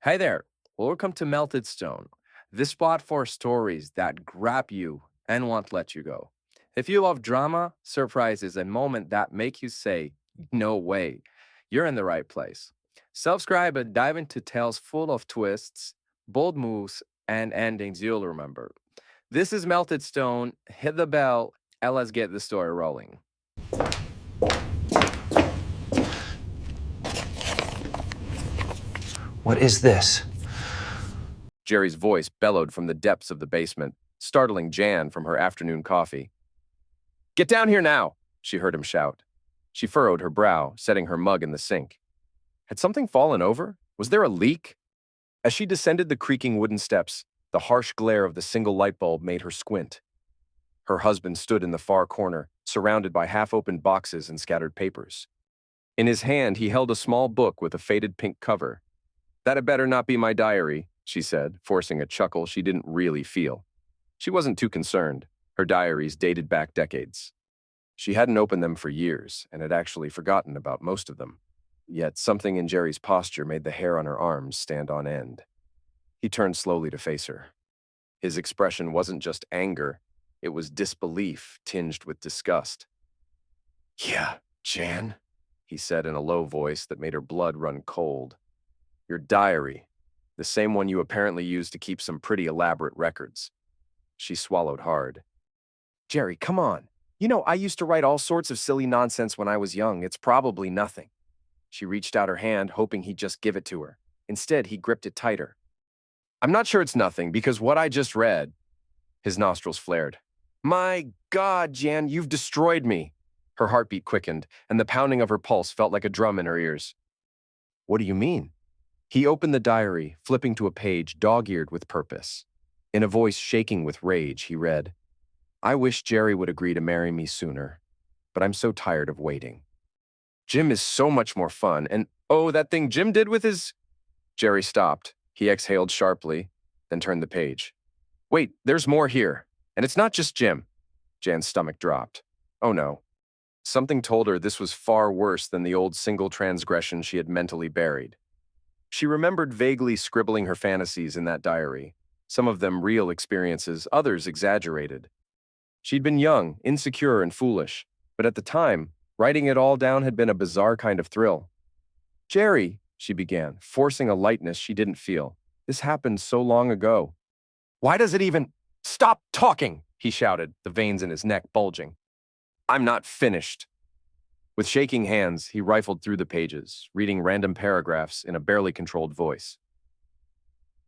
Hi there. Welcome to Melted Stone, the spot for stories that grab you and won't let you go. If you love drama, surprises, and moments that make you say, no way, you're in the right place. Subscribe and dive into tales full of twists, bold moves, and endings you'll remember. This is Melted Stone. Hit the bell and let's get the story rolling. What is this? Jerry's voice bellowed from the depths of the basement, startling Jan from her afternoon coffee. Get down here now, she heard him shout. She furrowed her brow, setting her mug in the sink. Had something fallen over? Was there a leak? As she descended the creaking wooden steps, the harsh glare of the single light bulb made her squint. Her husband stood in the far corner, surrounded by half-opened boxes and scattered papers. In his hand, he held a small book with a faded pink cover. That had better not be my diary, she said, forcing a chuckle she didn't really feel. She wasn't too concerned. Her diaries dated back decades. She hadn't opened them for years and had actually forgotten about most of them. Yet something in Jerry's posture made the hair on her arms stand on end. He turned slowly to face her. His expression wasn't just anger, it was disbelief tinged with disgust. Yeah, Jan, he said in a low voice that made her blood run cold. Your diary, the same one you apparently used to keep some pretty elaborate records. She swallowed hard. Jerry, come on. You know, I used to write all sorts of silly nonsense when I was young. It's probably nothing. She reached out her hand, hoping he'd just give it to her. Instead, he gripped it tighter. I'm not sure it's nothing, because what I just read... His nostrils flared. My God, Jan, you've destroyed me. Her heartbeat quickened, and the pounding of her pulse felt like a drum in her ears. What do you mean? He opened the diary, flipping to a page dog-eared with purpose. In a voice shaking with rage, he read, I wish Jerry would agree to marry me sooner, but I'm so tired of waiting. Jim is so much more fun, and oh, that thing Jim did with his... Jerry stopped. He exhaled sharply, then turned the page. Wait, there's more here, and it's not just Jim. Jan's stomach dropped. Oh no. Something told her this was far worse than the old single transgression she had mentally buried. She remembered vaguely scribbling her fantasies in that diary, some of them real experiences, others exaggerated. She'd been young, insecure, and foolish, but at the time, writing it all down had been a bizarre kind of thrill. Jerry, she began, forcing a lightness she didn't feel. This happened so long ago. Why does it even... Stop talking, he shouted, the veins in his neck bulging. I'm not finished. With shaking hands, he rifled through the pages, reading random paragraphs in a barely controlled voice.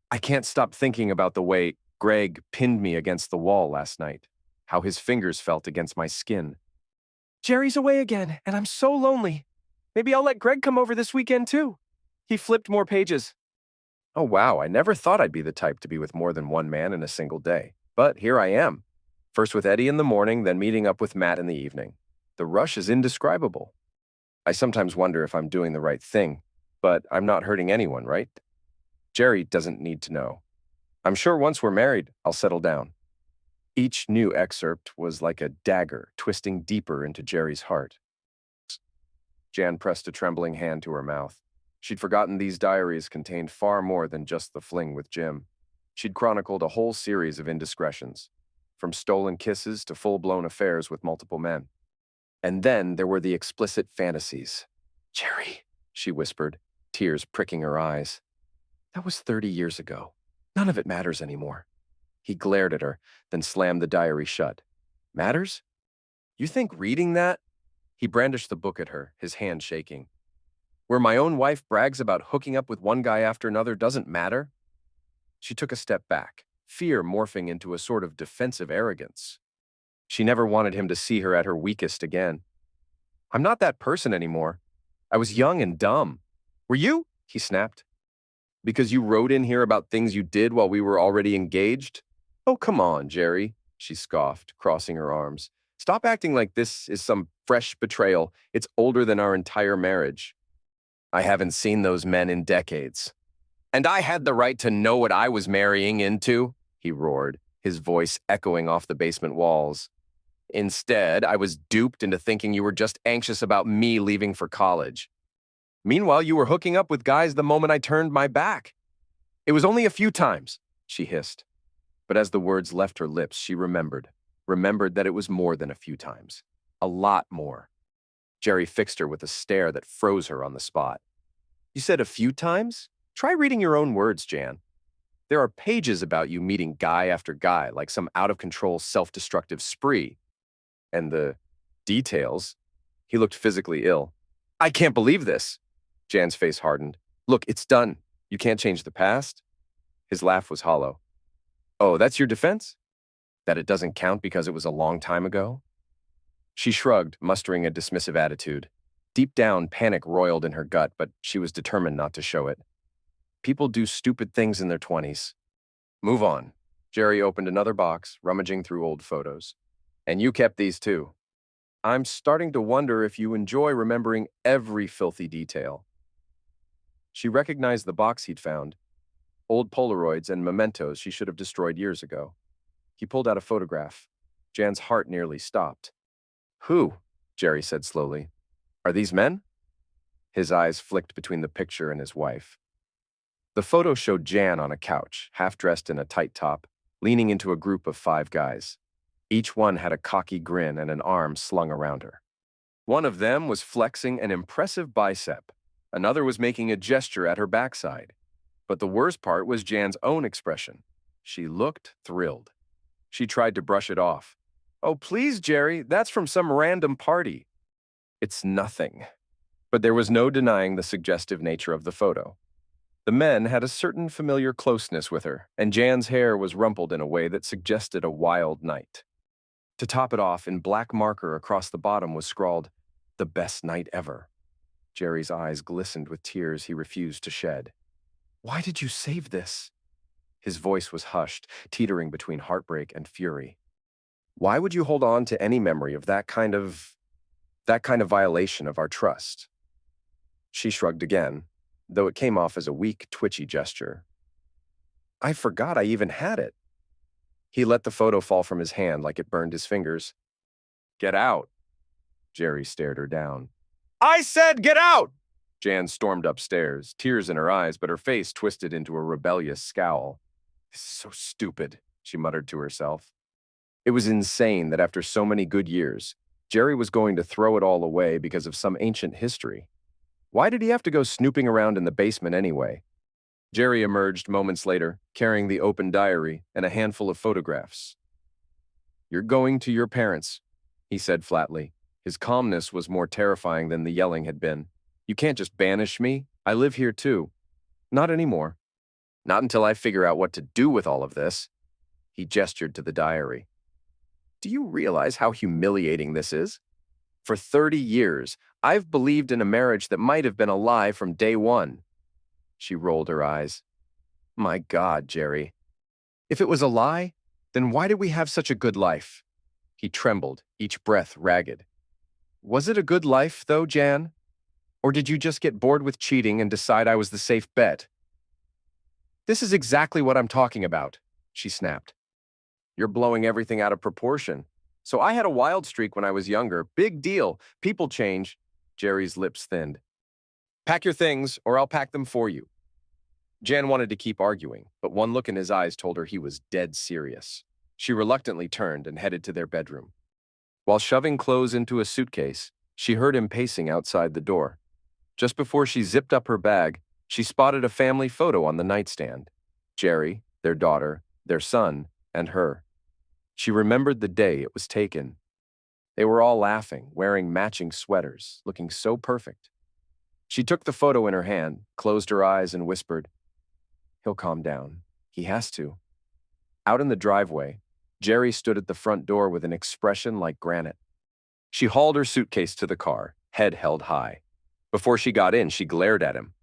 I can't stop thinking about the way Greg pinned me against the wall last night, how his fingers felt against my skin. Jerry's away again, and I'm so lonely. Maybe I'll let Greg come over this weekend, too. He flipped more pages. Oh, wow, I never thought I'd be the type to be with more than one man in a single day. But here I am. First with Eddie in the morning, then meeting up with Matt in the evening. The rush is indescribable. I sometimes wonder if I'm doing the right thing, but I'm not hurting anyone, right? Jerry doesn't need to know. I'm sure once we're married, I'll settle down. Each new excerpt was like a dagger twisting deeper into Jerry's heart. Jan pressed a trembling hand to her mouth. She'd forgotten these diaries contained far more than just the fling with Jim. She'd chronicled a whole series of indiscretions, from stolen kisses to full-blown affairs with multiple men. And then there were the explicit fantasies. Jerry, she whispered, tears pricking her eyes. That was 30 years ago. None of it matters anymore. He glared at her, then slammed the diary shut. Matters? You think reading that? He brandished the book at her, his hand shaking. Where my own wife brags about hooking up with one guy after another doesn't matter? She took a step back, fear morphing into a sort of defensive arrogance. She never wanted him to see her at her weakest again. I'm not that person anymore. I was young and dumb. Were you? He snapped. Because you wrote in here about things you did while we were already engaged? Oh, come on, Jerry, she scoffed, crossing her arms. Stop acting like this is some fresh betrayal. It's older than our entire marriage. I haven't seen those men in decades. And I had the right to know what I was marrying into, he roared, his voice echoing off the basement walls. Instead, I was duped into thinking you were just anxious about me leaving for college. Meanwhile, you were hooking up with guys the moment I turned my back. It was only a few times, she hissed. But as the words left her lips, she remembered that it was more than a few times. A lot more. Jerry fixed her with a stare that froze her on the spot. You said a few times? Try reading your own words, Jan. There are pages about you meeting guy after guy like some out-of-control self-destructive spree. And the details. He looked physically ill. I can't believe this. Jan's face hardened. Look, it's done. You can't change the past? His laugh was hollow. Oh, that's your defense? That it doesn't count because it was a long time ago? She shrugged, mustering a dismissive attitude. Deep down, panic roiled in her gut, but she was determined not to show it. People do stupid things in their 20s. Move on. Jerry opened another box, rummaging through old photos. And you kept these too. I'm starting to wonder if you enjoy remembering every filthy detail. She recognized the box he'd found. Old Polaroids and mementos she should have destroyed years ago. He pulled out a photograph. Jan's heart nearly stopped. Who? Jerry said slowly. Are these men? His eyes flicked between the picture and his wife. The photo showed Jan on a couch, half-dressed in a tight top, leaning into a group of 5 guys. Each one had a cocky grin and an arm slung around her. One of them was flexing an impressive bicep. Another was making a gesture at her backside. But the worst part was Jan's own expression. She looked thrilled. She tried to brush it off. Oh, please, Jerry, that's from some random party. It's nothing. But there was no denying the suggestive nature of the photo. The men had a certain familiar closeness with her, and Jan's hair was rumpled in a way that suggested a wild night. To top it off, in black marker across the bottom was scrawled, "The best night ever." Jerry's eyes glistened with tears he refused to shed. Why did you save this? His voice was hushed, teetering between heartbreak and fury. Why would you hold on to any memory of that kind of violation of our trust? She shrugged again, though it came off as a weak, twitchy gesture. I forgot I even had it. He let the photo fall from his hand like it burned his fingers. Get out. Jerry stared her down. I said get out! Jan stormed upstairs, tears in her eyes, but her face twisted into a rebellious scowl. This is so stupid, she muttered to herself. It was insane that after so many good years, Jerry was going to throw it all away because of some ancient history. Why did he have to go snooping around in the basement anyway? Jerry emerged moments later, carrying the open diary and a handful of photographs. You're going to your parents, he said flatly. His calmness was more terrifying than the yelling had been. You can't just banish me. I live here too. Not anymore. Not until I figure out what to do with all of this. He gestured to the diary. Do you realize how humiliating this is? For 30 years, I've believed in a marriage that might have been a lie from day one. She rolled her eyes. My God, Jerry. If it was a lie, then why did we have such a good life? He trembled, each breath ragged. Was it a good life, though, Jan? Or did you just get bored with cheating and decide I was the safe bet? This is exactly what I'm talking about, she snapped. You're blowing everything out of proportion. So I had a wild streak when I was younger. Big deal. People change. Jerry's lips thinned. Pack your things, or I'll pack them for you. Jan wanted to keep arguing, but one look in his eyes told her he was dead serious. She reluctantly turned and headed to their bedroom. While shoving clothes into a suitcase, she heard him pacing outside the door. Just before she zipped up her bag, she spotted a family photo on the nightstand. Jerry, their daughter, their son, and her. She remembered the day it was taken. They were all laughing, wearing matching sweaters, looking so perfect. She took the photo in her hand, closed her eyes, and whispered, He'll calm down. He has to. Out in the driveway, Jerry stood at the front door with an expression like granite. She hauled her suitcase to the car, head held high. Before she got in, she glared at him.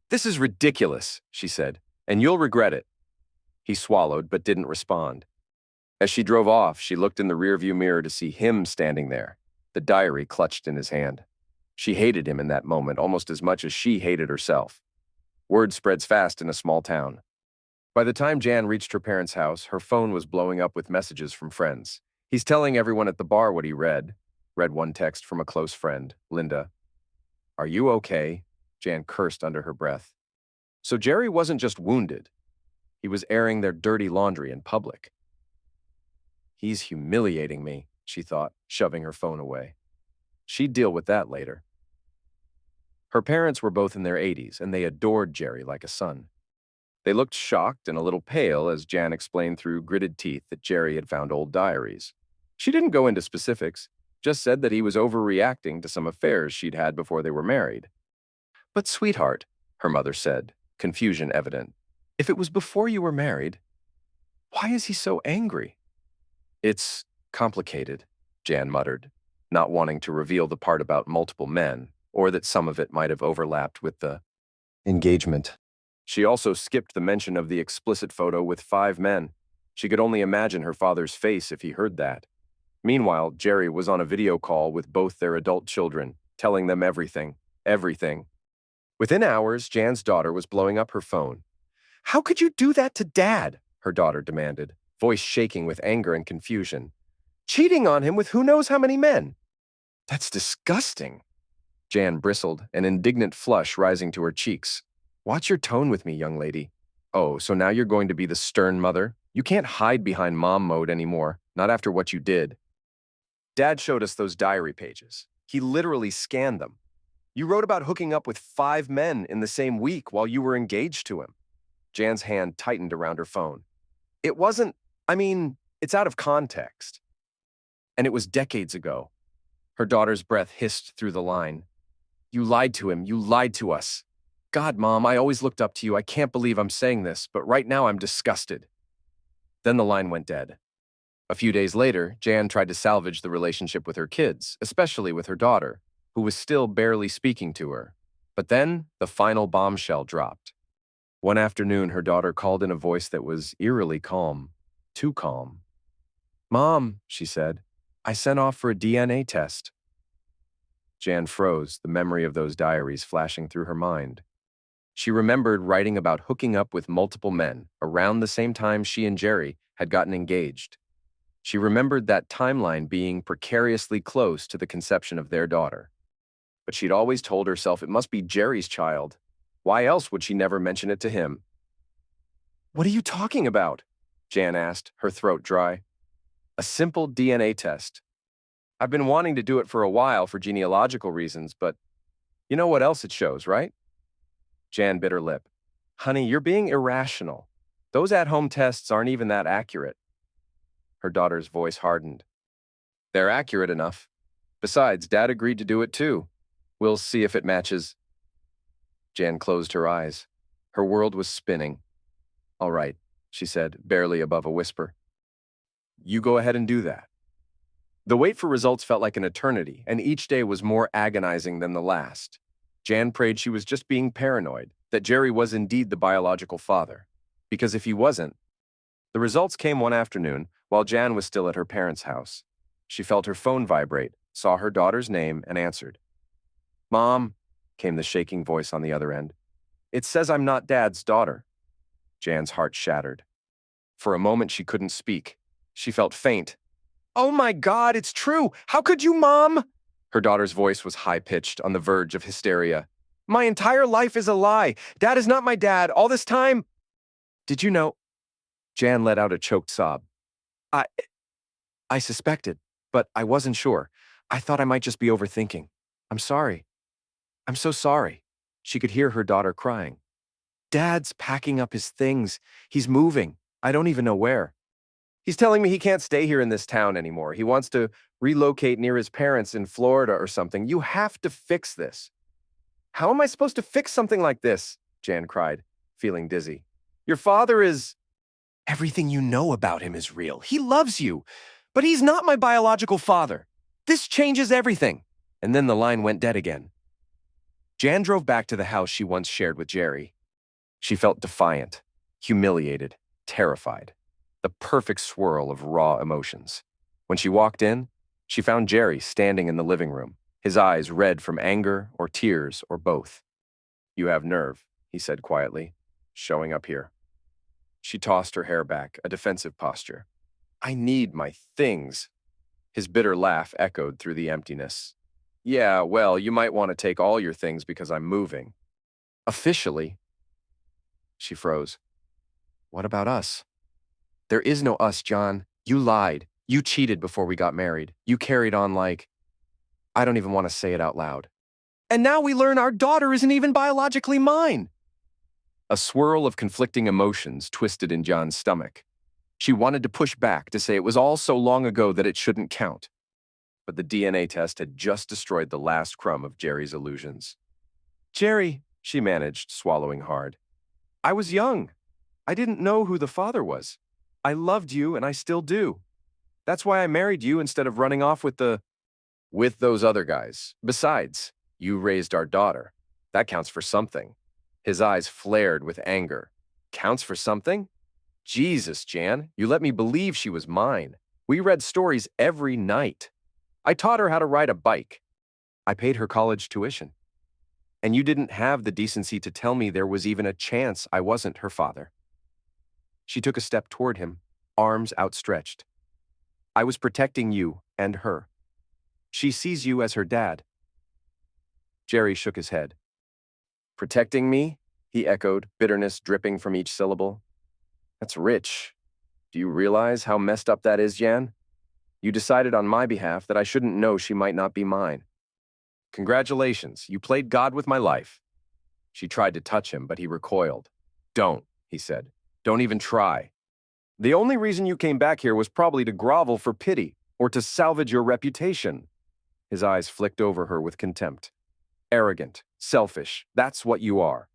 This is ridiculous, she said, and you'll regret it. He swallowed but didn't respond. As she drove off, she looked in the rearview mirror to see him standing there, the diary clutched in his hand. She hated him in that moment almost as much as she hated herself. Word spreads fast in a small town. By the time Jan reached her parents' house, her phone was blowing up with messages from friends. He's telling everyone at the bar what he read one text from a close friend, Linda. Are you okay? Jan cursed under her breath. So Jerry wasn't just wounded, he was airing their dirty laundry in public. He's humiliating me, she thought, shoving her phone away. She'd deal with that later. Her parents were both in their 80s, and they adored Jerry like a son. They looked shocked and a little pale as Jan explained through gritted teeth that Jerry had found old diaries. She didn't go into specifics, just said that he was overreacting to some affairs she'd had before they were married. But sweetheart, her mother said, confusion evident, if it was before you were married, why is he so angry? It's complicated, Jan muttered, not wanting to reveal the part about multiple men, or that some of it might have overlapped with the engagement. She also skipped the mention of the explicit photo with 5 men. She could only imagine her father's face if he heard that. Meanwhile, Jerry was on a video call with both their adult children, telling them everything. Within hours, Jan's daughter was blowing up her phone. How could you do that to Dad? Her daughter demanded, voice shaking with anger and confusion. Cheating on him with who knows how many men? That's disgusting. Jan bristled, an indignant flush rising to her cheeks. Watch your tone with me, young lady. Oh, so now you're going to be the stern mother? You can't hide behind mom mode anymore, not after what you did. Dad showed us those diary pages. He literally scanned them. You wrote about hooking up with 5 men in the same week while you were engaged to him. Jan's hand tightened around her phone. It wasn't, it's out of context. And it was decades ago. Her daughter's breath hissed through the line. You lied to him. You lied to us. God, Mom, I always looked up to you. I can't believe I'm saying this, but right now I'm disgusted. Then the line went dead. A few days later, Jan tried to salvage the relationship with her kids, especially with her daughter, who was still barely speaking to her. But then the final bombshell dropped. One afternoon, her daughter called in a voice that was eerily calm, too calm. Mom, she said, I sent off for a DNA test. Jan froze, the memory of those diaries flashing through her mind. She remembered writing about hooking up with multiple men around the same time she and Jerry had gotten engaged. She remembered that timeline being precariously close to the conception of their daughter. But she'd always told herself it must be Jerry's child. Why else would she never mention it to him? What are you talking about? Jan asked, her throat dry. A simple DNA test. I've been wanting to do it for a while for genealogical reasons, but you know what else it shows, right? Jan bit her lip. Honey, you're being irrational. Those at-home tests aren't even that accurate. Her daughter's voice hardened. They're accurate enough. Besides, Dad agreed to do it too. We'll see if it matches. Jan closed her eyes. Her world was spinning. All right, she said, barely above a whisper. You go ahead and do that. The wait for results felt like an eternity, and each day was more agonizing than the last. Jan prayed she was just being paranoid, that Jerry was indeed the biological father. Because if he wasn't... The results came one afternoon, while Jan was still at her parents' house. She felt her phone vibrate, saw her daughter's name, and answered. Mom, came the shaking voice on the other end. It says I'm not Dad's daughter. Jan's heart shattered. For a moment, she couldn't speak. She felt faint. Oh my God, it's true! How could you, Mom? Her daughter's voice was high-pitched, on the verge of hysteria. My entire life is a lie. Dad is not my dad. All this time... Did you know... Jan let out a choked sob. I suspected, but I wasn't sure. I thought I might just be overthinking. I'm sorry. I'm so sorry. She could hear her daughter crying. Dad's packing up his things. He's moving. I don't even know where. He's telling me he can't stay here in this town anymore. He wants to relocate near his parents in Florida or something. You have to fix this. How am I supposed to fix something like this? Jan cried, feeling dizzy. Your father is... Everything you know about him is real. He loves you, but he's not my biological father. This changes everything. And then the line went dead again. Jan drove back to the house she once shared with Jerry. She felt defiant, humiliated, terrified. The perfect swirl of raw emotions. When she walked in, she found Jerry standing in the living room, his eyes red from anger or tears or both. You have nerve, he said quietly, showing up here. She tossed her hair back, a defensive posture. I need my things. His bitter laugh echoed through the emptiness. Yeah, well, you might want to take all your things because I'm moving. Officially. She froze. What about us? There is no us, John. You lied. You cheated before we got married. You carried on like… I don't even want to say it out loud. And now we learn our daughter isn't even biologically mine. A swirl of conflicting emotions twisted in John's stomach. She wanted to push back to say it was all so long ago that it shouldn't count. But the DNA test had just destroyed the last crumb of Jerry's illusions. Jerry, she managed, swallowing hard. I was young. I didn't know who the father was. I loved you, and I still do. That's why I married you instead of running off with those other guys. Besides, you raised our daughter. That counts for something. His eyes flared with anger. Counts for something? Jesus, Jan, you let me believe she was mine. We read stories every night. I taught her how to ride a bike. I paid her college tuition. And you didn't have the decency to tell me there was even a chance I wasn't her father. She took a step toward him, arms outstretched. I was protecting you and her. She sees you as her dad. Jerry shook his head. Protecting me? He echoed, bitterness dripping from each syllable. That's rich. Do you realize how messed up that is, Jan? You decided on my behalf that I shouldn't know she might not be mine. Congratulations, you played God with my life. She tried to touch him, but he recoiled. Don't, he said. Don't even try. The only reason you came back here was probably to grovel for pity or to salvage your reputation. His eyes flicked over her with contempt. Arrogant, selfish, that's what you are.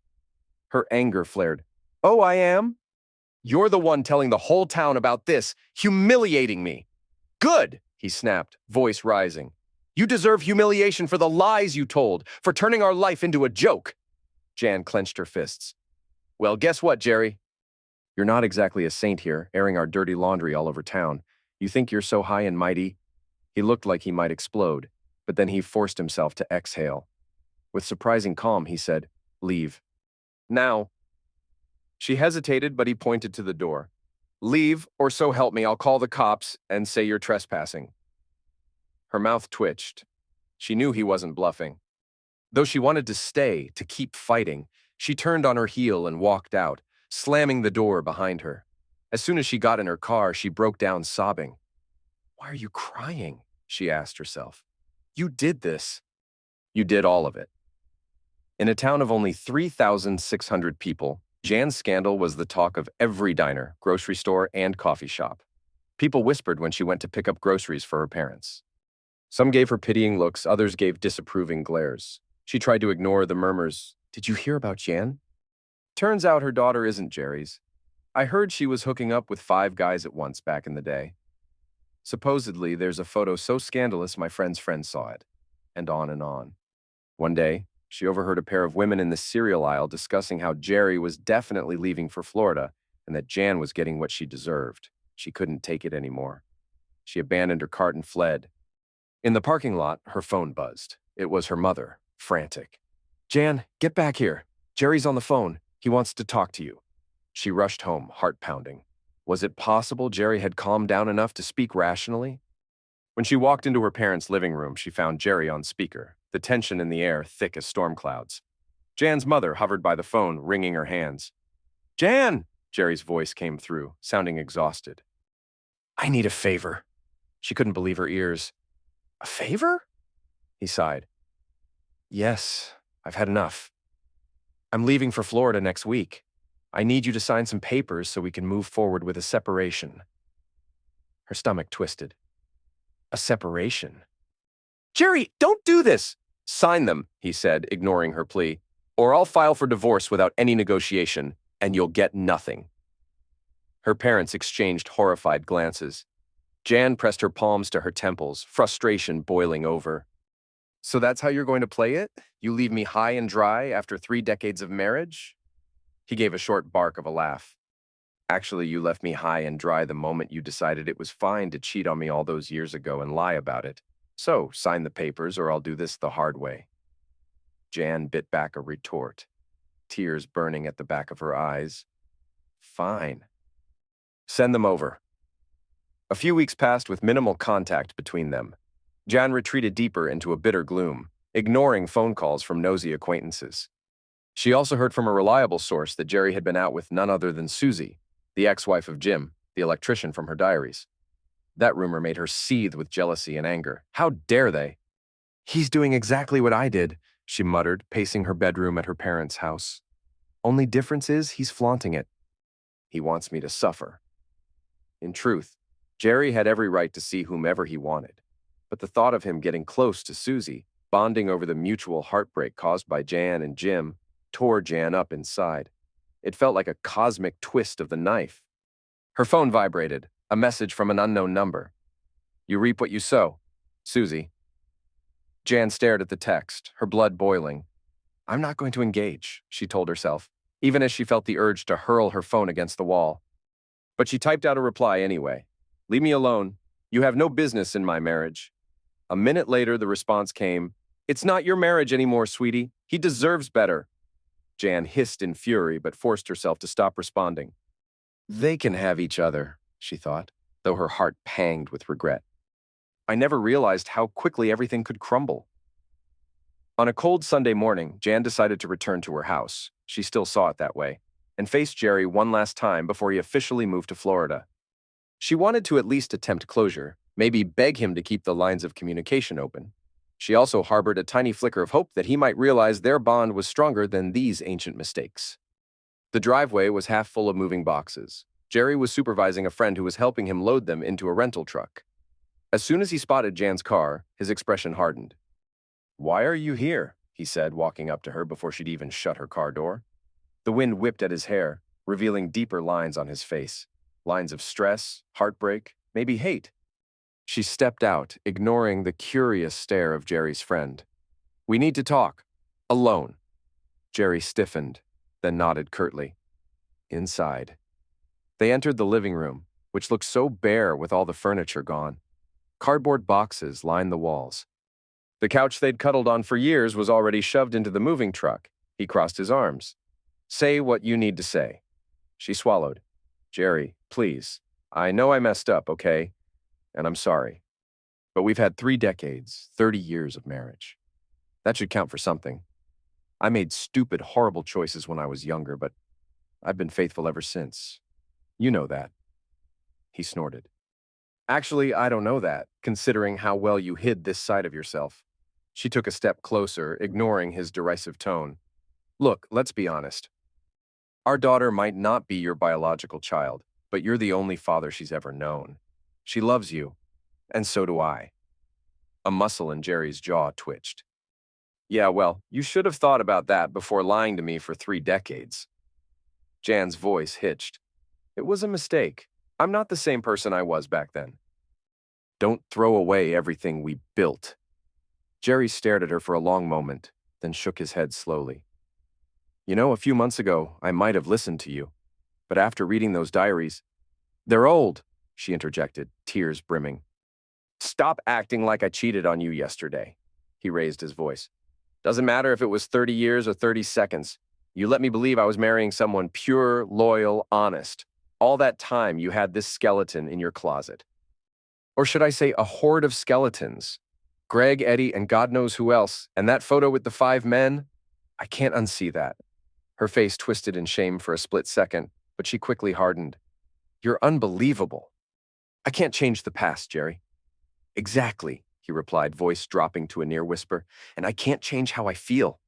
Her anger flared. Oh, I am? You're the one telling the whole town about this, humiliating me. Good, he snapped, voice rising. You deserve humiliation for the lies you told, for turning our life into a joke. Jan clenched her fists. Well, guess what, Jerry? You're not exactly a saint here, airing our dirty laundry all over town. You think you're so high and mighty? He looked like he might explode, but then he forced himself to exhale. With surprising calm, he said, Leave. Now. She hesitated, but he pointed to the door. Leave, or so help me, I'll call the cops and say you're trespassing. Her mouth twitched. She knew he wasn't bluffing. Though she wanted to stay, to keep fighting, she turned on her heel and walked out, slamming the door behind her. As soon as she got in her car, she broke down sobbing. Why are you crying? She asked herself. You did this. You did all of it. In a town of only 3,600 people, Jan's scandal was the talk of every diner, grocery store, and coffee shop. People whispered when she went to pick up groceries for her parents. Some gave her pitying looks, others gave disapproving glares. She tried to ignore the murmurs. Did you hear about Jan? Turns out her daughter isn't Jerry's. I heard she was hooking up with 5 guys at once back in the day. Supposedly, there's a photo so scandalous my friend's friend saw it. And on and on. One day, she overheard a pair of women in the cereal aisle discussing how Jerry was definitely leaving for Florida and that Jan was getting what she deserved. She couldn't take it anymore. She abandoned her cart and fled. In the parking lot, her phone buzzed. It was her mother, frantic. Jan, get back here. Jerry's on the phone. He wants to talk to you. She rushed home, heart pounding. Was it possible Jerry had calmed down enough to speak rationally? When she walked into her parents' living room, she found Jerry on speaker, the tension in the air thick as storm clouds. Jan's mother hovered by the phone, wringing her hands. Jan! Jerry's voice came through, sounding exhausted. I need a favor. She couldn't believe her ears. A favor? He sighed. Yes, I've had enough. I'm leaving for Florida next week. I need you to sign some papers so we can move forward with a separation. Her stomach twisted. A separation? Jerry, don't do this! Sign them, he said, ignoring her plea, or I'll file for divorce without any negotiation, and you'll get nothing. Her parents exchanged horrified glances. Jan pressed her palms to her temples, frustration boiling over. So that's how you're going to play it? You leave me high and dry after 3 decades of marriage? He gave a short bark of a laugh. Actually, you left me high and dry the moment you decided it was fine to cheat on me all those years ago and lie about it. So, sign the papers or I'll do this the hard way. Jan bit back a retort, tears burning at the back of her eyes. Fine. Send them over. A few weeks passed with minimal contact between them. Jan retreated deeper into a bitter gloom, ignoring phone calls from nosy acquaintances. She also heard from a reliable source that Jerry had been out with none other than Susie, the ex-wife of Jim, the electrician from her diaries. That rumor made her seethe with jealousy and anger. How dare they? He's doing exactly what I did, she muttered, pacing her bedroom at her parents' house. Only difference is he's flaunting it. He wants me to suffer. In truth, Jerry had every right to see whomever he wanted. But the thought of him getting close to Susie, bonding over the mutual heartbreak caused by Jan and Jim, tore Jan up inside. It felt like a cosmic twist of the knife. Her phone vibrated, a message from an unknown number. You reap what you sow. Susie. Jan stared at the text, her blood boiling. I'm not going to engage, she told herself, even as she felt the urge to hurl her phone against the wall. But she typed out a reply anyway. Leave me alone. You have no business in my marriage. A minute later, the response came, It's not your marriage anymore, sweetie. He deserves better. Jan hissed in fury, but forced herself to stop responding. They can have each other, she thought, though her heart panged with regret. I never realized how quickly everything could crumble. On a cold Sunday morning, Jan decided to return to her house. She still saw it that way, and faced Jerry one last time before he officially moved to Florida. She wanted to at least attempt closure, maybe beg him to keep the lines of communication open. She also harbored a tiny flicker of hope that he might realize their bond was stronger than these ancient mistakes. The driveway was half full of moving boxes. Jerry was supervising a friend who was helping him load them into a rental truck. As soon as he spotted Jan's car, his expression hardened. Why are you here? He said, walking up to her before she'd even shut her car door. The wind whipped at his hair, revealing deeper lines on his face. Lines of stress, heartbreak, maybe hate. She stepped out, ignoring the curious stare of Jerry's friend. We need to talk. Alone. Jerry stiffened, then nodded curtly. Inside. They entered the living room, which looked so bare with all the furniture gone. Cardboard boxes lined the walls. The couch they'd cuddled on for years was already shoved into the moving truck. He crossed his arms. Say what you need to say. She swallowed. Jerry, please. I know I messed up, okay? And I'm sorry. But we've had 3 decades, 30 years of marriage. That should count for something. I made stupid, horrible choices when I was younger, but I've been faithful ever since. You know that. He snorted. Actually, I don't know that, considering how well you hid this side of yourself. She took a step closer, ignoring his derisive tone. Look, let's be honest. Our daughter might not be your biological child, but you're the only father she's ever known. She loves you, and so do I. A muscle in Jerry's jaw twitched. Yeah, well, you should have thought about that before lying to me for 3 decades. Jan's voice hitched. It was a mistake. I'm not the same person I was back then. Don't throw away everything we built. Jerry stared at her for a long moment, then shook his head slowly. You know, a few months ago, I might have listened to you. But after reading those diaries, they're old, she interjected, tears brimming. Stop acting like I cheated on you yesterday. He raised his voice. Doesn't matter if it was 30 years or 30 seconds. You let me believe I was marrying someone pure, loyal, honest. All that time you had this skeleton in your closet. Or should I say a horde of skeletons? Greg, Eddie, and God knows who else, and that photo with the 5 men? I can't unsee that. Her face twisted in shame for a split second, but she quickly hardened. You're unbelievable. I can't change the past, Jerry. Exactly, he replied, voice dropping to a near whisper, and I can't change how I feel.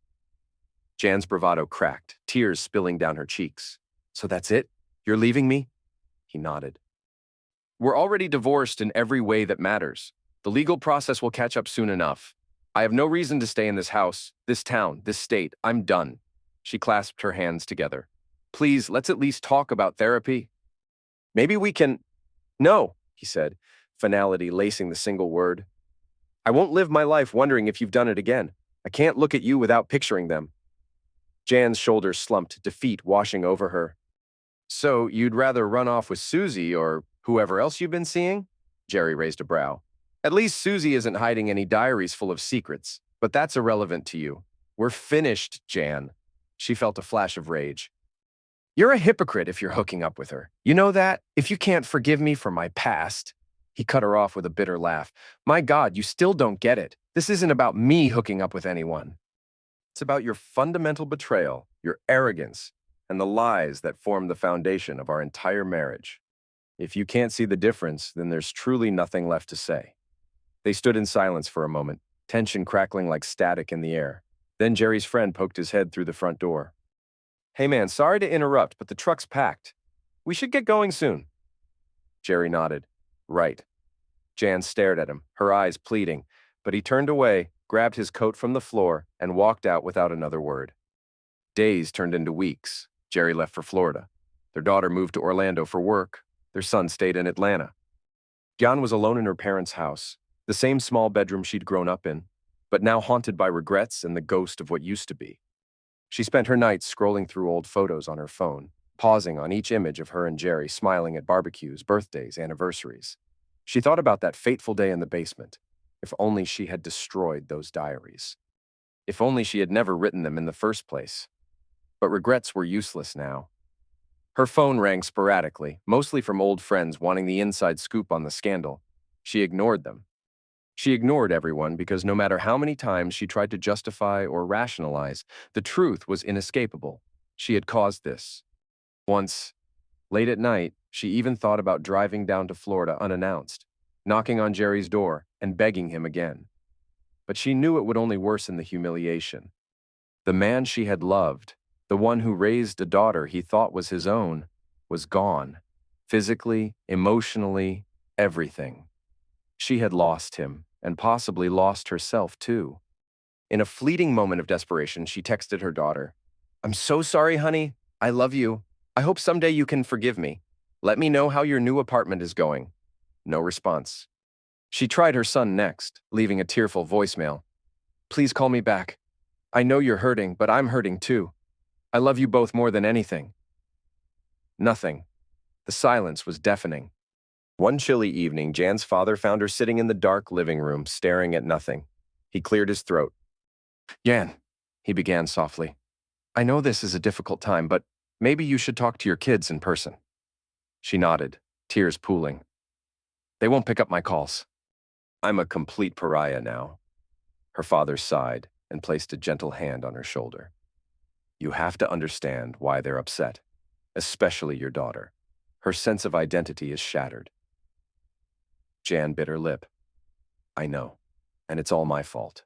Jan's bravado cracked, tears spilling down her cheeks. So that's it? You're leaving me? He nodded. We're already divorced in every way that matters. The legal process will catch up soon enough. I have no reason to stay in this house, this town, this state. I'm done. She clasped her hands together. Please, let's at least talk about therapy. Maybe we can... No, he said, finality lacing the single word. I won't live my life wondering if you've done it again. I can't look at you without picturing them. Jan's shoulders slumped, defeat washing over her. So you'd rather run off with Susie or whoever else you've been seeing? Jerry raised a brow. At least Susie isn't hiding any diaries full of secrets, but that's irrelevant to you. We're finished, Jan. She felt a flash of rage. You're a hypocrite if you're hooking up with her. You know that? If you can't forgive me for my past. He cut her off with a bitter laugh. My God, you still don't get it. This isn't about me hooking up with anyone. It's about your fundamental betrayal, your arrogance, and the lies that form the foundation of our entire marriage. If you can't see the difference, then there's truly nothing left to say." They stood in silence for a moment, tension crackling like static in the air. Then Jerry's friend poked his head through the front door. "Hey man, sorry to interrupt, but the truck's packed. We should get going soon." Jerry nodded. "Right." Jan stared at him, her eyes pleading, but he turned away, grabbed his coat from the floor, and walked out without another word. Days turned into weeks. Jerry left for Florida. Their daughter moved to Orlando for work. Their son stayed in Atlanta. Jan was alone in her parents' house, the same small bedroom she'd grown up in, but now haunted by regrets and the ghost of what used to be. She spent her nights scrolling through old photos on her phone, pausing on each image of her and Jerry smiling at barbecues, birthdays, anniversaries. She thought about that fateful day in the basement. If only she had destroyed those diaries. If only she had never written them in the first place. But regrets were useless now. Her phone rang sporadically, mostly from old friends wanting the inside scoop on the scandal. She ignored them. She ignored everyone because no matter how many times she tried to justify or rationalize, the truth was inescapable. She had caused this. Once, late at night, she even thought about driving down to Florida unannounced, knocking on Jerry's door and begging him again. But she knew it would only worsen the humiliation. The man she had loved, the one who raised a daughter he thought was his own, was gone. Physically, emotionally, everything. She had lost him, and possibly lost herself too. In a fleeting moment of desperation, she texted her daughter, "I'm so sorry, honey. I love you. I hope someday you can forgive me. Let me know how your new apartment is going." No response. She tried her son next, leaving a tearful voicemail. "Please call me back. I know you're hurting, but I'm hurting too. I love you both more than anything." Nothing. The silence was deafening. One chilly evening, Jan's father found her sitting in the dark living room, staring at nothing. He cleared his throat. "Jan," he began softly, "I know this is a difficult time, but maybe you should talk to your kids in person." She nodded, tears pooling. "They won't pick up my calls. I'm a complete pariah now." Her father sighed and placed a gentle hand on her shoulder. "You have to understand why they're upset, especially your daughter. Her sense of identity is shattered." Jan bit her lip. "I know, and it's all my fault.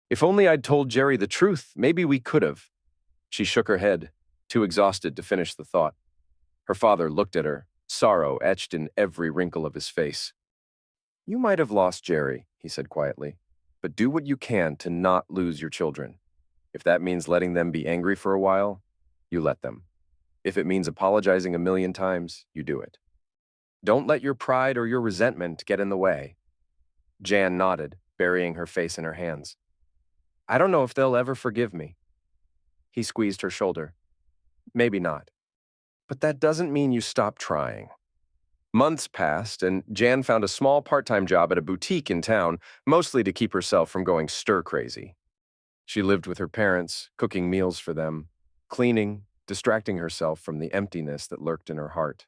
If only I'd told Jerry the truth, maybe we could have." She shook her head, too exhausted to finish the thought. Her father looked at her, sorrow etched in every wrinkle of his face. "You might have lost Jerry," he said quietly, "but do what you can to not lose your children. If that means letting them be angry for a while, you let them. If it means apologizing a million times, you do it. Don't let your pride or your resentment get in the way." Jan nodded, burying her face in her hands. "I don't know if they'll ever forgive me." He squeezed her shoulder. "Maybe not. But that doesn't mean you stop trying." Months passed, and Jan found a small part-time job at a boutique in town, mostly to keep herself from going stir-crazy. She lived with her parents, cooking meals for them, cleaning, distracting herself from the emptiness that lurked in her heart.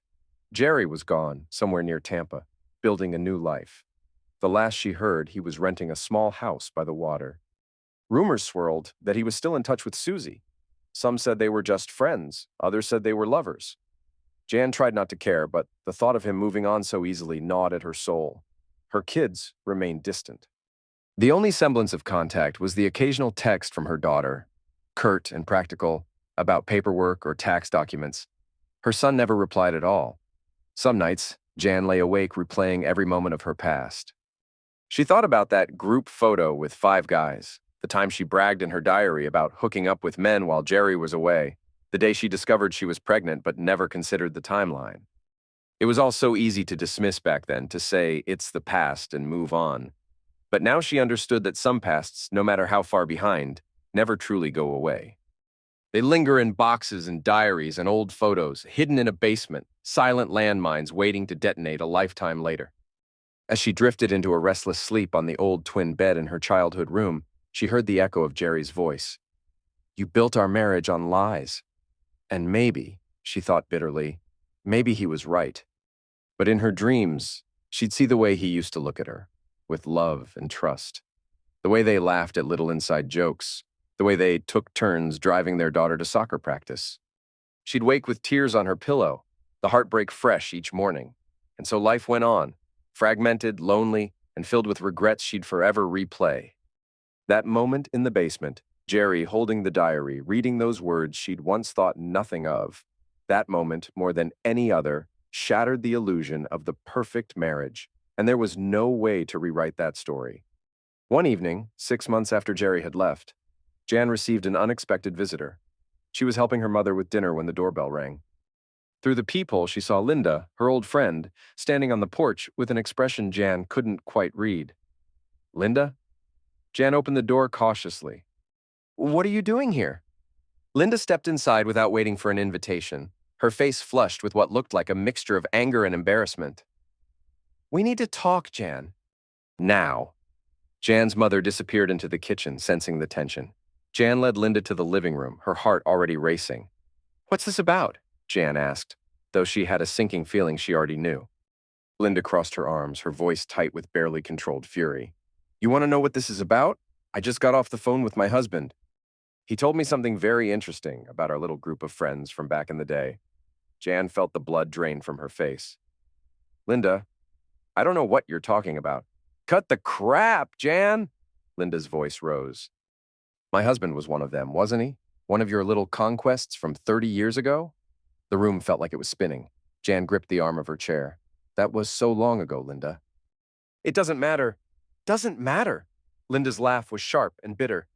Jerry was gone, somewhere near Tampa, building a new life. The last she heard, he was renting a small house by the water. Rumors swirled that he was still in touch with Susie. Some said they were just friends, others said they were lovers. Jan tried not to care, but the thought of him moving on so easily gnawed at her soul. Her kids remained distant. The only semblance of contact was the occasional text from her daughter, curt and practical, about paperwork or tax documents. Her son never replied at all. Some nights, Jan lay awake replaying every moment of her past. She thought about that group photo with 5 guys, the time she bragged in her diary about hooking up with men while Jerry was away, the day she discovered she was pregnant but never considered the timeline. It was all so easy to dismiss back then, to say it's the past and move on. But now she understood that some pasts, no matter how far behind, never truly go away. They linger in boxes and diaries and old photos, hidden in a basement, silent landmines waiting to detonate a lifetime later. As she drifted into a restless sleep on the old twin bed in her childhood room, she heard the echo of Jerry's voice. "You built our marriage on lies." And maybe, she thought bitterly, maybe he was right. But in her dreams, she'd see the way he used to look at her, with love and trust. The way they laughed at little inside jokes, the way they took turns driving their daughter to soccer practice. She'd wake with tears on her pillow, the heartbreak fresh each morning. And so life went on, fragmented, lonely, and filled with regrets she'd forever replay. That moment in the basement, Jerry holding the diary, reading those words she'd once thought nothing of, that moment, more than any other, shattered the illusion of the perfect marriage, and there was no way to rewrite that story. One evening, 6 months after Jerry had left, Jan received an unexpected visitor. She was helping her mother with dinner when the doorbell rang. Through the peephole, she saw Linda, her old friend, standing on the porch with an expression Jan couldn't quite read. "Linda?" Jan opened the door cautiously. "What are you doing here?" Linda stepped inside without waiting for an invitation, her face flushed with what looked like a mixture of anger and embarrassment. "We need to talk, Jan." "Now." Jan's mother disappeared into the kitchen, sensing the tension. Jan led Linda to the living room, her heart already racing. "What's this about?" Jan asked, though she had a sinking feeling she already knew. Linda crossed her arms, her voice tight with barely controlled fury. "You want to know what this is about? I just got off the phone with my husband. He told me something very interesting about our little group of friends from back in the day." Jan felt the blood drain from her face. "Linda, I don't know what you're talking about." "Cut the crap, Jan!" Linda's voice rose. "My husband was one of them, wasn't he? One of your little conquests from 30 years ago?" The room felt like it was spinning. Jan gripped the arm of her chair. "That was so long ago, Linda." "It doesn't matter. Doesn't matter." Linda's laugh was sharp and bitter.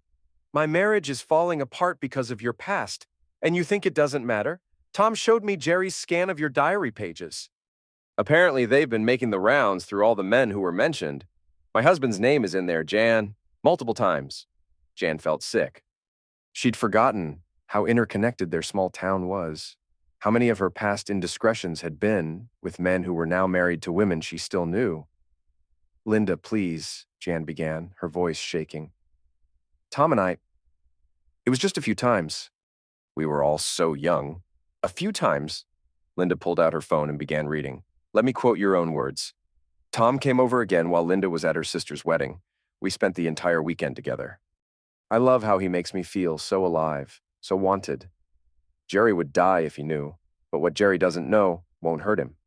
"My marriage is falling apart because of your past, and you think it doesn't matter? Tom showed me Jerry's scan of your diary pages. Apparently, they've been making the rounds through all the men who were mentioned. My husband's name is in there, Jan, multiple times." Jan felt sick. She'd forgotten how interconnected their small town was, how many of her past indiscretions had been with men who were now married to women she still knew. "Linda, please," Jan began, her voice shaking. "Tom and I, it was just a few times. We were all so young. A few times." Linda pulled out her phone and began reading. "Let me quote your own words. Tom came over again while Linda was at her sister's wedding. We spent the entire weekend together. I love how he makes me feel so alive, so wanted. Jerry would die if he knew, but what Jerry doesn't know won't hurt him."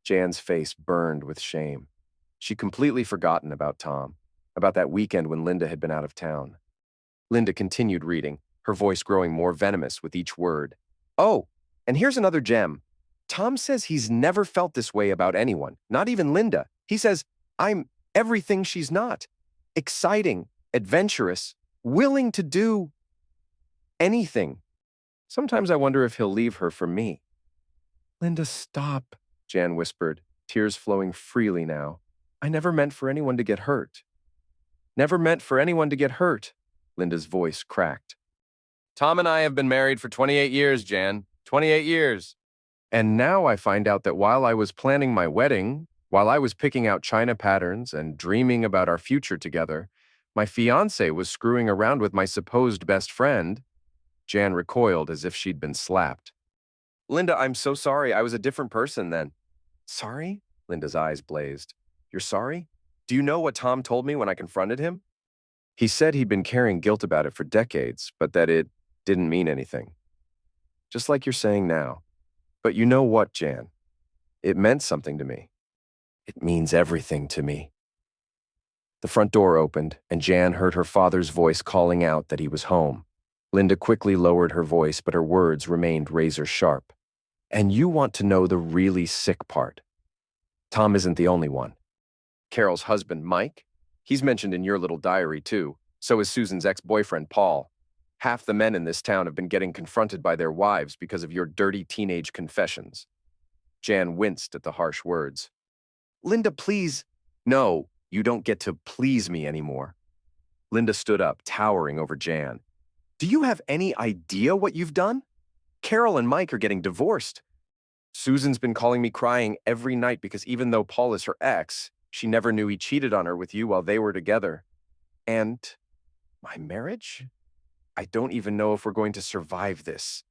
Jan's face burned with shame. She'd completely forgotten about Tom, about that weekend when Linda had been out of town. Linda continued reading, her voice growing more venomous with each word. "Oh, and here's another gem. Tom says he's never felt this way about anyone, not even Linda. He says, I'm everything she's not. Exciting, adventurous, willing to do anything. Sometimes I wonder if he'll leave her for me." "Linda, stop," Jan whispered, tears flowing freely now. "I never meant for anyone to get hurt." "Never meant for anyone to get hurt," Linda's voice cracked. "Tom and I have been married for 28 years, Jan. 28 years. And now I find out that while I was planning my wedding, while I was picking out china patterns and dreaming about our future together, my fiancé was screwing around with my supposed best friend." Jan recoiled as if she'd been slapped. "Linda, I'm so sorry. I was a different person then." "Sorry?" Linda's eyes blazed. "You're sorry? Do you know what Tom told me when I confronted him?" "He said he'd been carrying guilt about it for decades, but that it didn't mean anything. Just like you're saying now. But you know what, Jan? It meant something to me. It means everything to me." The front door opened, and Jan heard her father's voice calling out that he was home. Linda quickly lowered her voice, but her words remained razor sharp. "And you want to know the really sick part? Tom isn't the only one. Carol's husband, Mike, he's mentioned in your little diary too. So is Susan's ex-boyfriend, Paul. Half the men in this town have been getting confronted by their wives because of your dirty teenage confessions." Jan winced at the harsh words. "Linda, please." "No, you don't get to please me anymore." Linda stood up, towering over Jan. "Do you have any idea what you've done? Carol and Mike are getting divorced. Susan's been calling me crying every night because even though Paul is her ex, she never knew he cheated on her with you while they were together. And my marriage? I don't even know if we're going to survive this."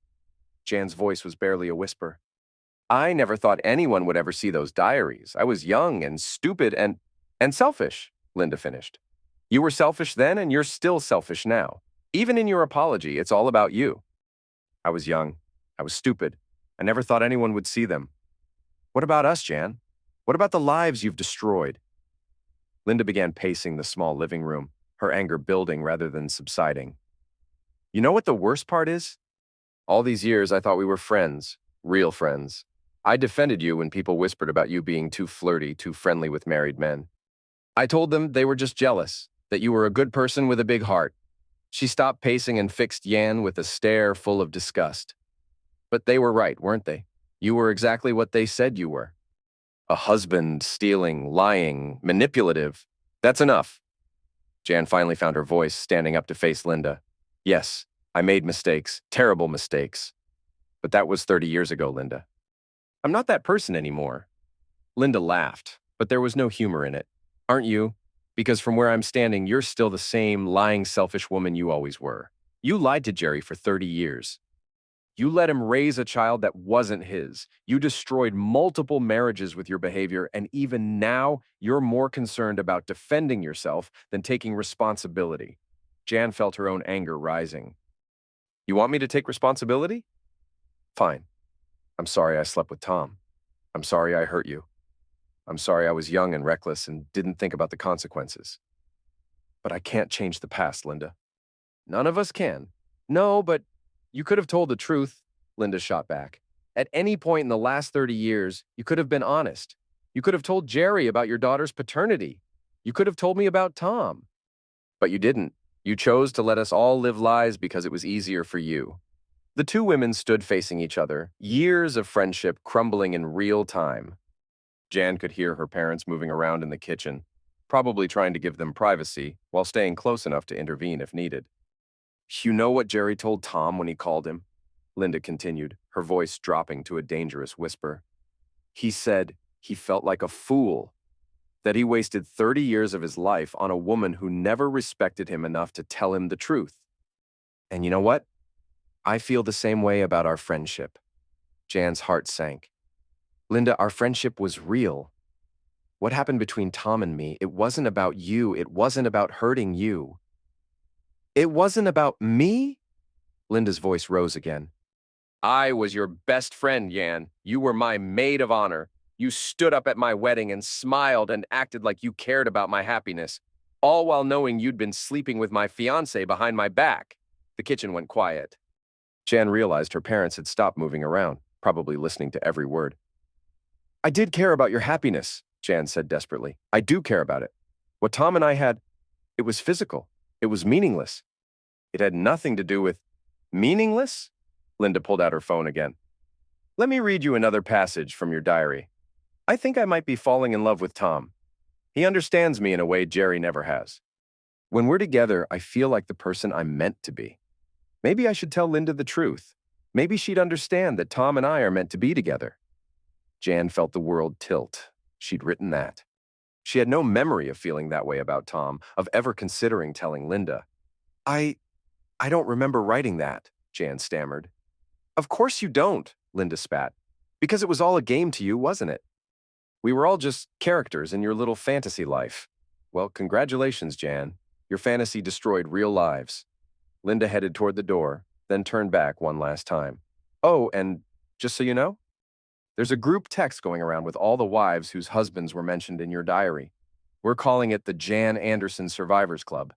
Jan's voice was barely a whisper. "I never thought anyone would ever see those diaries. I was young and stupid and selfish," Linda finished. "You were selfish then and you're still selfish now. Even in your apology, it's all about you. I was young. I was stupid. I never thought anyone would see them. What about us, Jan? What about the lives you've destroyed? Linda began pacing the small living room, her anger building rather than subsiding. You know what the worst part is? All these years, I thought we were friends, real friends. I defended you when people whispered about you being too flirty, too friendly with married men. I told them they were just jealous, that you were a good person with a big heart. She stopped pacing and fixed Yan with a stare full of disgust. But they were right, weren't they? You were exactly what they said you were. A husband, stealing, lying, manipulative. That's enough. Jan finally found her voice, standing up to face Linda. Yes, I made mistakes, terrible mistakes. But that was 30 years ago, Linda. I'm not that person anymore. Linda laughed, but there was no humor in it. Aren't you? Because from where I'm standing, you're still the same lying, selfish woman you always were. You lied to Jerry for 30 years. You let him raise a child that wasn't his. You destroyed multiple marriages with your behavior, and even now, you're more concerned about defending yourself than taking responsibility. Jan felt her own anger rising. You want me to take responsibility? Fine. I'm sorry I slept with Tom. I'm sorry I hurt you. I'm sorry I was young and reckless and didn't think about the consequences. But I can't change the past, Linda. None of us can. No, but you could have told the truth, Linda shot back. At any point in the last 30 years, you could have been honest. You could have told Jerry about your daughter's paternity. You could have told me about Tom. But you didn't. You chose to let us all live lies because it was easier for you. The two women stood facing each other, years of friendship crumbling in real time. Jan could hear her parents moving around in the kitchen, probably trying to give them privacy while staying close enough to intervene if needed. You know what Jerry told Tom when he called him? Linda continued, her voice dropping to a dangerous whisper. He said he felt like a fool, that he wasted 30 years of his life on a woman who never respected him enough to tell him the truth. And you know what? I feel the same way about our friendship. Jan's heart sank. Linda, our friendship was real. What happened between Tom and me, it wasn't about you. It wasn't about hurting you. It wasn't about me? Linda's voice rose again. I was your best friend, Jan. You were my maid of honor. You stood up at my wedding and smiled and acted like you cared about my happiness, all while knowing you'd been sleeping with my fiancé behind my back. The kitchen went quiet. Jan realized her parents had stopped moving around, probably listening to every word. I did care about your happiness, Jan said desperately. I do care about it. What Tom and I had, it was physical. It was meaningless. It had nothing to do with meaningless? Linda pulled out her phone again. Let me read you another passage from your diary. I think I might be falling in love with Tom. He understands me in a way Jerry never has. When we're together, I feel like the person I'm meant to be. Maybe I should tell Linda the truth. Maybe she'd understand that Tom and I are meant to be together. Jan felt the world tilt. She'd written that. She had no memory of feeling that way about Tom, of ever considering telling Linda. I don't remember writing that, Jan stammered. Of course you don't, Linda spat. Because it was all a game to you, wasn't it? We were all just characters in your little fantasy life. Well, congratulations, Jan. Your fantasy destroyed real lives. Linda headed toward the door, then turned back one last time. Oh, and just so you know, there's a group text going around with all the wives whose husbands were mentioned in your diary. We're calling it the Jan Anderson Survivors Club.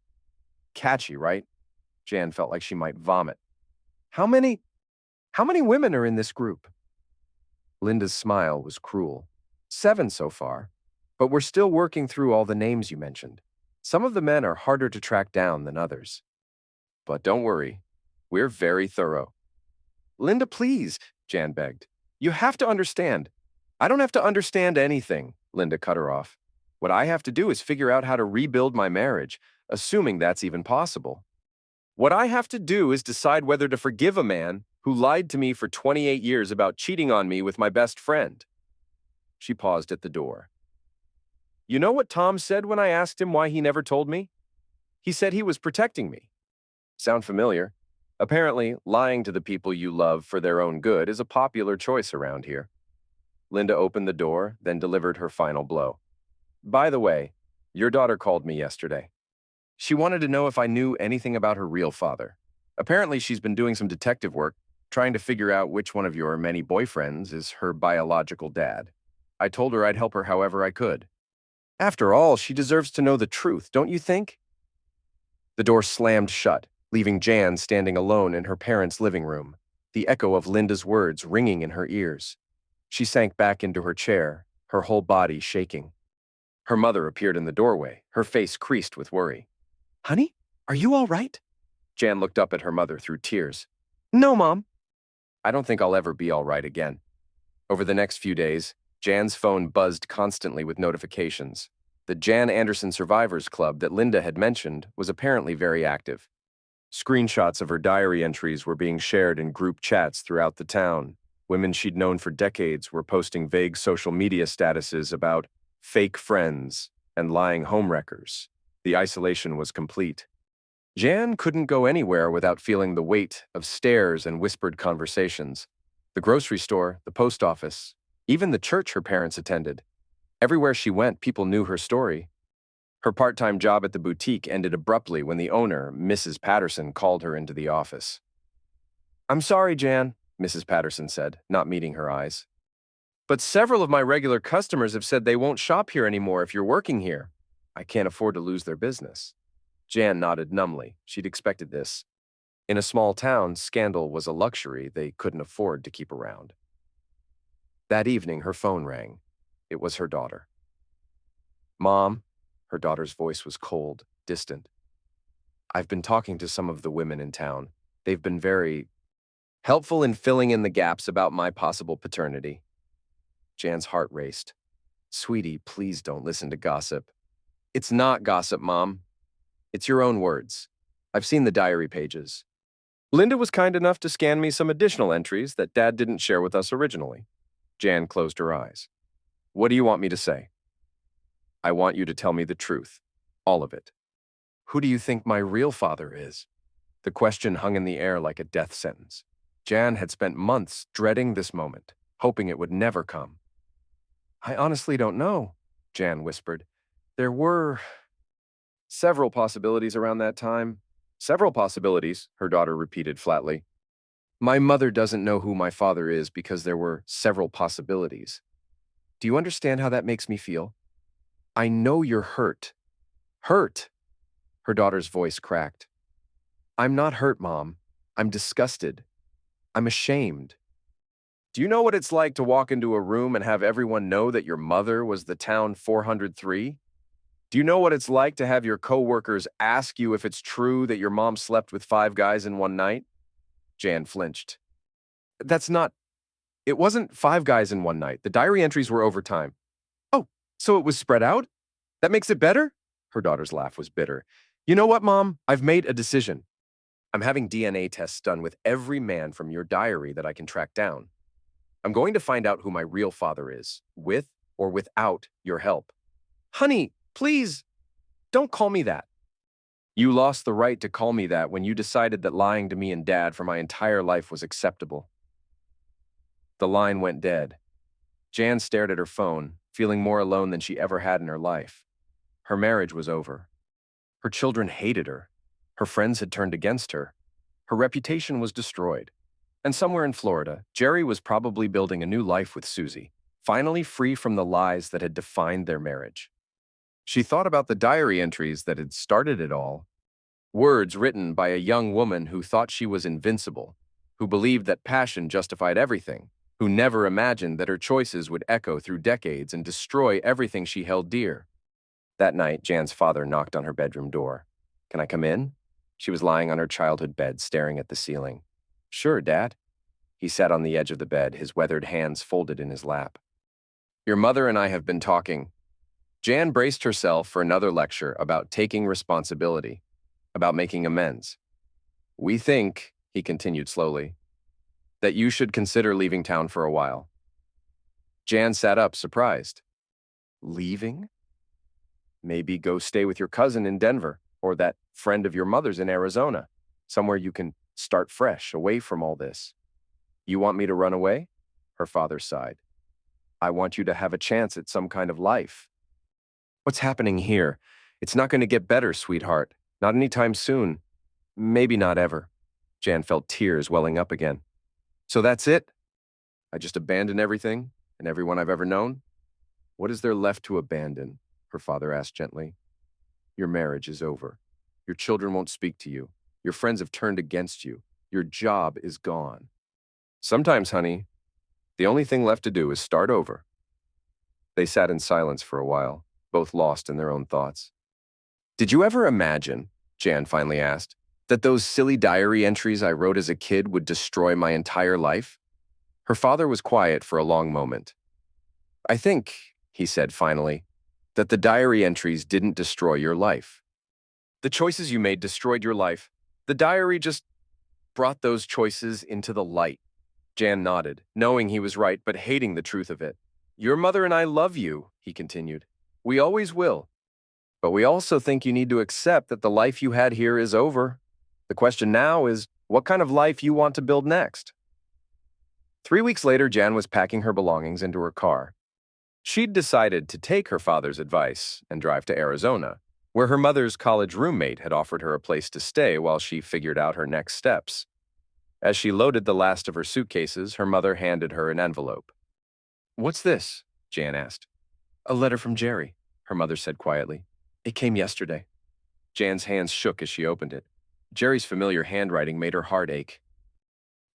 Catchy, right? Jan felt like she might vomit. How many women are in this group? Linda's smile was cruel. 7 so far, but we're still working through all the names you mentioned. Some of the men are harder to track down than others. But don't worry, we're very thorough. Linda, please, Jan begged. You have to understand. I don't have to understand anything, Linda cut her off. What I have to do is figure out how to rebuild my marriage, assuming that's even possible. What I have to do is decide whether to forgive a man who lied to me for 28 years about cheating on me with my best friend. She paused at the door. You know what Tom said when I asked him why he never told me? He said he was protecting me. Sound familiar? Apparently, lying to the people you love for their own good is a popular choice around here. Linda opened the door, then delivered her final blow. By the way, your daughter called me yesterday. She wanted to know if I knew anything about her real father. Apparently, she's been doing some detective work, trying to figure out which one of your many boyfriends is her biological dad. I told her I'd help her however I could. After all, she deserves to know the truth, don't you think? The door slammed shut, leaving Jan standing alone in her parents' living room, the echo of Linda's words ringing in her ears. She sank back into her chair, her whole body shaking. Her mother appeared in the doorway, her face creased with worry. Honey, are you all right? Jan looked up at her mother through tears. No, Mom. I don't think I'll ever be all right again. Over the next few days, Jan's phone buzzed constantly with notifications. The Jan Anderson Survivors Club that Linda had mentioned was apparently very active. Screenshots of her diary entries were being shared in group chats throughout the town. Women she'd known for decades were posting vague social media statuses about fake friends and lying homewreckers. The isolation was complete. Jan couldn't go anywhere without feeling the weight of stares and whispered conversations. The grocery store, the post office, even the church her parents attended. Everywhere she went, people knew her story. Her part-time job at the boutique ended abruptly when the owner, Mrs. Patterson, called her into the office. I'm sorry, Jan, Mrs. Patterson said, not meeting her eyes. But several of my regular customers have said they won't shop here anymore if you're working here. I can't afford to lose their business. Jan nodded numbly. She'd expected this. In a small town, scandal was a luxury they couldn't afford to keep around. That evening, her phone rang. It was her daughter. Mom, her daughter's voice was cold, distant. I've been talking to some of the women in town. They've been very helpful in filling in the gaps about my possible paternity. Jan's heart raced. Sweetie, please don't listen to gossip. It's not gossip, Mom. It's your own words. I've seen the diary pages. Linda was kind enough to scan me some additional entries that Dad didn't share with us originally. Jan closed her eyes. What do you want me to say? I want you to tell me the truth. All of it. Who do you think my real father is? The question hung in the air like a death sentence. Jan had spent months dreading this moment, hoping it would never come. I honestly don't know, Jan whispered. There were several possibilities around that time. Several possibilities, her daughter repeated flatly. My mother doesn't know who my father is because there were several possibilities. Do you understand how that makes me feel? I know you're hurt. Hurt? Her daughter's voice cracked. I'm not hurt, Mom. I'm disgusted. I'm ashamed. Do you know what it's like to walk into a room and have everyone know that your mother was the town 403? Do you know what it's like to have your coworkers ask you if it's true that your mom slept with 5 guys in one night? Jan flinched. It wasn't 5 guys in one night. The diary entries were over time. Oh, so it was spread out? That makes it better? Her daughter's laugh was bitter. You know what, Mom? I've made a decision. I'm having DNA tests done with every man from your diary that I can track down. I'm going to find out who my real father is, with or without your help. Honey, please, don't call me that. You lost the right to call me that when you decided that lying to me and Dad for my entire life was acceptable. The line went dead. Jan stared at her phone, feeling more alone than she ever had in her life. Her marriage was over. Her children hated her. Her friends had turned against her. Her reputation was destroyed. And somewhere in Florida, Jerry was probably building a new life with Susie, finally free from the lies that had defined their marriage. She thought about the diary entries that had started it all. Words written by a young woman who thought she was invincible, who believed that passion justified everything, who never imagined that her choices would echo through decades and destroy everything she held dear. That night, Jan's father knocked on her bedroom door. Can I come in? She was lying on her childhood bed, staring at the ceiling. Sure, Dad. He sat on the edge of the bed, his weathered hands folded in his lap. Your mother and I have been talking. Jan braced herself for another lecture about taking responsibility, about making amends. We think, he continued slowly, that you should consider leaving town for a while. Jan sat up, surprised. Leaving? Maybe go stay with your cousin in Denver, or that friend of your mother's in Arizona, somewhere you can start fresh, away from all this. You want me to run away? Her father sighed. I want you to have a chance at some kind of life. What's happening here? It's not going to get better, sweetheart. Not anytime soon. Maybe not ever. Jan felt tears welling up again. So that's it? I just abandon everything and everyone I've ever known? What is there left to abandon? Her father asked gently. Your marriage is over. Your children won't speak to you. Your friends have turned against you. Your job is gone. Sometimes, honey, the only thing left to do is start over. They sat in silence for a while, both lost in their own thoughts. Did you ever imagine, Jan finally asked, that those silly diary entries I wrote as a kid would destroy my entire life? Her father was quiet for a long moment. I think, he said finally, that the diary entries didn't destroy your life. The choices you made destroyed your life. The diary just brought those choices into the light. Jan nodded, knowing he was right but hating the truth of it. Your mother and I love you, he continued. We always will. But we also think you need to accept that the life you had here is over. The question now is, what kind of life you want to build next? 3 weeks later, Jan was packing her belongings into her car. She'd decided to take her father's advice and drive to Arizona, where her mother's college roommate had offered her a place to stay while she figured out her next steps. As she loaded the last of her suitcases, her mother handed her an envelope. What's this? Jan asked. A letter from Jerry, her mother said quietly. It came yesterday. Jan's hands shook as she opened it. Jerry's familiar handwriting made her heart ache.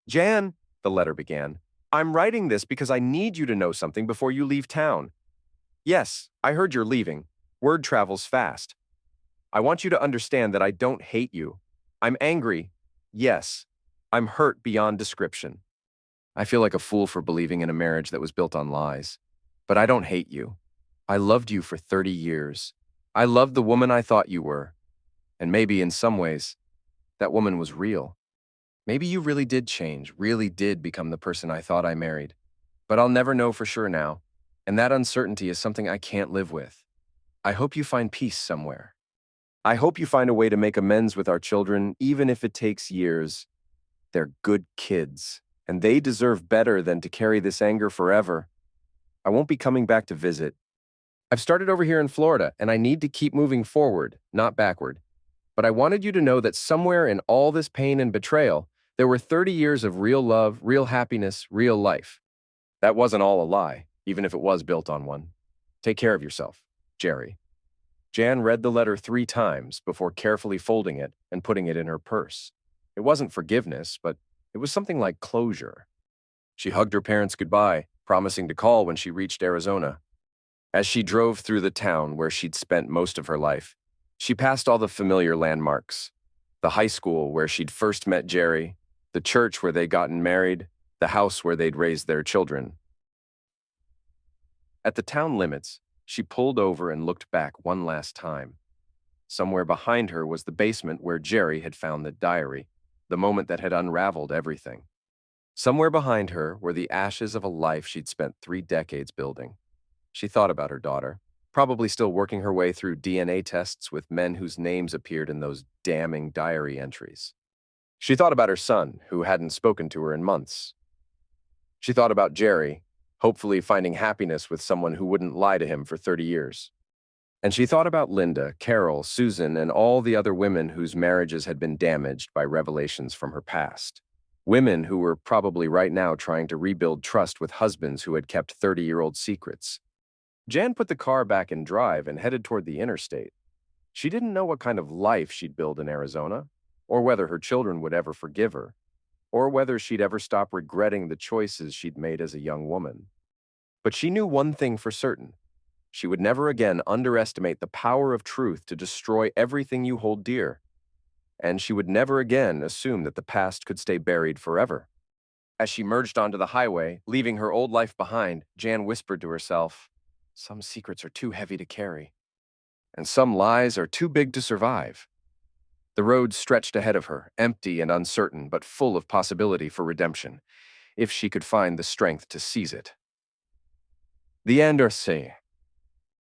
Jan, the letter began, I'm writing this because I need you to know something before you leave town. Yes, I heard you're leaving. Word travels fast. I want you to understand that I don't hate you. I'm angry. Yes, I'm hurt beyond description. I feel like a fool for believing in a marriage that was built on lies. But I don't hate you. I loved you for 30 years. I loved the woman I thought you were. And maybe in some ways, that woman was real. Maybe you really did change, really did become the person I thought I married. But I'll never know for sure now, and that uncertainty is something I can't live with. I hope you find peace somewhere. I hope you find a way to make amends with our children, even if it takes years. They're good kids, and they deserve better than to carry this anger forever. I won't be coming back to visit. I've started over here in Florida, and I need to keep moving forward, not backward. But I wanted you to know that somewhere in all this pain and betrayal, there were 30 years of real love, real happiness, real life. That wasn't all a lie, even if it was built on one. Take care of yourself, Jerry. Jan read the letter 3 times before carefully folding it and putting it in her purse. It wasn't forgiveness, but it was something like closure. She hugged her parents goodbye, promising to call when she reached Arizona. As she drove through the town where she'd spent most of her life, she passed all the familiar landmarks. The high school where she'd first met Jerry, the church where they'd gotten married, the house where they'd raised their children. At the town limits, she pulled over and looked back one last time. Somewhere behind her was the basement where Jerry had found the diary, the moment that had unraveled everything. Somewhere behind her were the ashes of a life she'd spent 3 decades building. She thought about her daughter, probably still working her way through DNA tests with men whose names appeared in those damning diary entries. She thought about her son, who hadn't spoken to her in months. She thought about Jerry, hopefully finding happiness with someone who wouldn't lie to him for 30 years. And she thought about Linda, Carol, Susan, and all the other women whose marriages had been damaged by revelations from her past. Women who were probably right now trying to rebuild trust with husbands who had kept 30-year-old secrets. Jan put the car back in drive and headed toward the interstate. She didn't know what kind of life she'd build in Arizona, or whether her children would ever forgive her, or whether she'd ever stop regretting the choices she'd made as a young woman. But she knew one thing for certain. She would never again underestimate the power of truth to destroy everything you hold dear. And she would never again assume that the past could stay buried forever. As she merged onto the highway, leaving her old life behind, Jan whispered to herself, some secrets are too heavy to carry, and some lies are too big to survive. The road stretched ahead of her, empty and uncertain, but full of possibility for redemption, if she could find the strength to seize it. The end, or say.